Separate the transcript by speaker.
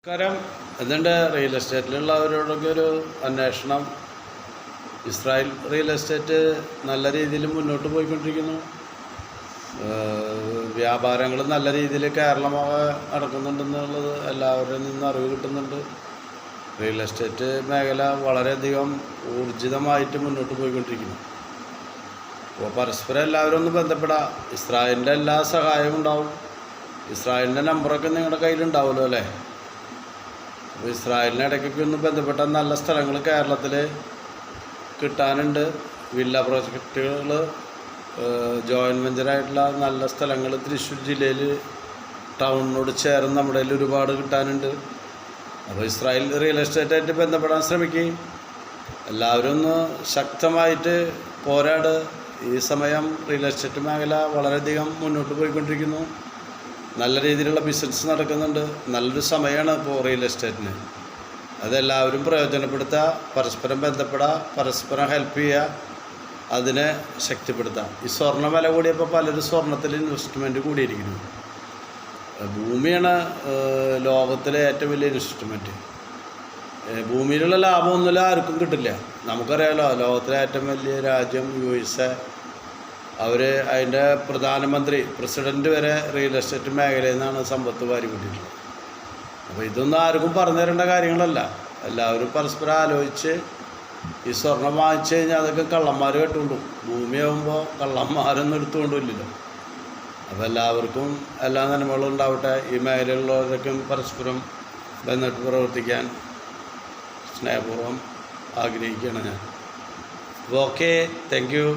Speaker 1: നമസ്കാരം. എന്തുണ്ട് റിയൽ എസ്റ്റേറ്റിലുള്ളവരോടൊക്കെ ഒരു അന്വേഷണം. ഇസ്രായേൽ റിയൽ എസ്റ്റേറ്റ് നല്ല രീതിയിൽ മുന്നോട്ട് പോയിക്കൊണ്ടിരിക്കുന്നു. വ്യാപാരങ്ങൾ നല്ല രീതിയിൽ കേരളമാകെ നടക്കുന്നുണ്ടെന്നുള്ളത് എല്ലാവരിൽ നിന്നും അറിവ് കിട്ടുന്നുണ്ട്. റിയൽ എസ്റ്റേറ്റ് മേഖല വളരെയധികം ഊർജിതമായിട്ട് മുന്നോട്ട് പോയിക്കൊണ്ടിരിക്കുന്നു. അപ്പോൾ പരസ്പരം എല്ലാവരും ഒന്ന് ബന്ധപ്പെടാം. ഇസ്രായേലിൻ്റെ എല്ലാ സഹായവും ഉണ്ടാവും. ഇസ്രായേലിൻ്റെ നമ്പറൊക്കെ നിങ്ങളുടെ കയ്യിലുണ്ടാവുമല്ലോ അല്ലേ? അപ്പോൾ ഇസ്രായേലിൻ്റെ ഇടയ്ക്കൊക്കെ ഒന്ന് ബന്ധപ്പെട്ട നല്ല സ്ഥലങ്ങൾ കേരളത്തിൽ കിട്ടാനുണ്ട്. വില്ല പ്രോജക്റ്റുകൾ, ജോയിൻറ്റ് വെഞ്ചറായിട്ടുള്ള നല്ല സ്ഥലങ്ങൾ തൃശ്ശൂർ ജില്ലയിൽ ടൗണിനോട് ചേർന്ന് നമ്മുടെ കയ്യിൽ ഒരുപാട് കിട്ടാനുണ്ട്. അപ്പോൾ ഇസ്രായേൽ റിയൽ എസ്റ്റേറ്റായിട്ട് ബന്ധപ്പെടാൻ ശ്രമിക്കുകയും എല്ലാവരും ഒന്ന് ശക്തമായിട്ട് പോരാട്. ഈ സമയം റിയൽ എസ്റ്റേറ്റ് മേഖല വളരെയധികം മുന്നോട്ട് പോയിക്കൊണ്ടിരിക്കുന്നു. നല്ല രീതിയിലുള്ള ബിസിനസ് നടക്കുന്നുണ്ട്. നല്ലൊരു സമയമാണ് ഇപ്പോൾ റിയൽ എസ്റ്റേറ്റിന്. അതെല്ലാവരും പ്രയോജനപ്പെടുത്തുക, പരസ്പരം ബന്ധപ്പെടുക, പരസ്പരം ഹെൽപ്പ് ചെയ്യുക, അതിനെ ശക്തിപ്പെടുത്തുക. ഈ സ്വർണ്ണ വില കൂടിയപ്പോൾ പലരും സ്വർണ്ണത്തിൽ ഇൻവെസ്റ്റ്മെൻറ്റ് കൂടിയിരിക്കുന്നു. ഭൂമിയാണ് ലോകത്തിലെ ഏറ്റവും വലിയ ഇൻവെസ്റ്റ്മെൻറ്റ്. ഭൂമിയിലുള്ള ലാഭമൊന്നുമില്ല, ആർക്കും കിട്ടില്ല. നമുക്കറിയാമല്ലോ, ലോകത്തിലെ ഏറ്റവും വലിയ രാജ്യം USA. അവർ അതിൻ്റെ പ്രസിഡൻറ്റ് വരെ റിയൽ എസ്റ്റേറ്റ് മേഖലയിൽ നിന്നാണ് സമ്പത്ത് വാരി കൂട്ടിയിട്ടുള്ളത്. അപ്പോൾ ഇതൊന്നും ആർക്കും പറഞ്ഞു തരേണ്ട കാര്യങ്ങളല്ല. എല്ലാവരും പരസ്പരം ആലോചിച്ച് ഈ സ്വർണം വാങ്ങിച്ചു കഴിഞ്ഞാൽ അതൊക്കെ കള്ളന്മാർ കെട്ടുകൊണ്ടു. ഭൂമിയാകുമ്പോൾ കള്ളന്മാരൊന്നും എടുത്തുകൊണ്ടില്ലല്ലോ. അപ്പോൾ എല്ലാവർക്കും എല്ലാ നന്മകളും ഉണ്ടാവട്ടെ. ഈ മേഖലയിലുള്ളവരൊക്കെ പരസ്പരം ബന്ധപ്പെട്ട് പ്രവർത്തിക്കാൻ സ്നേഹപൂർവ്വം ആഗ്രഹിക്കുകയാണ് ഞാൻ. അപ്പോൾ ഓക്കെ, താങ്ക് യു.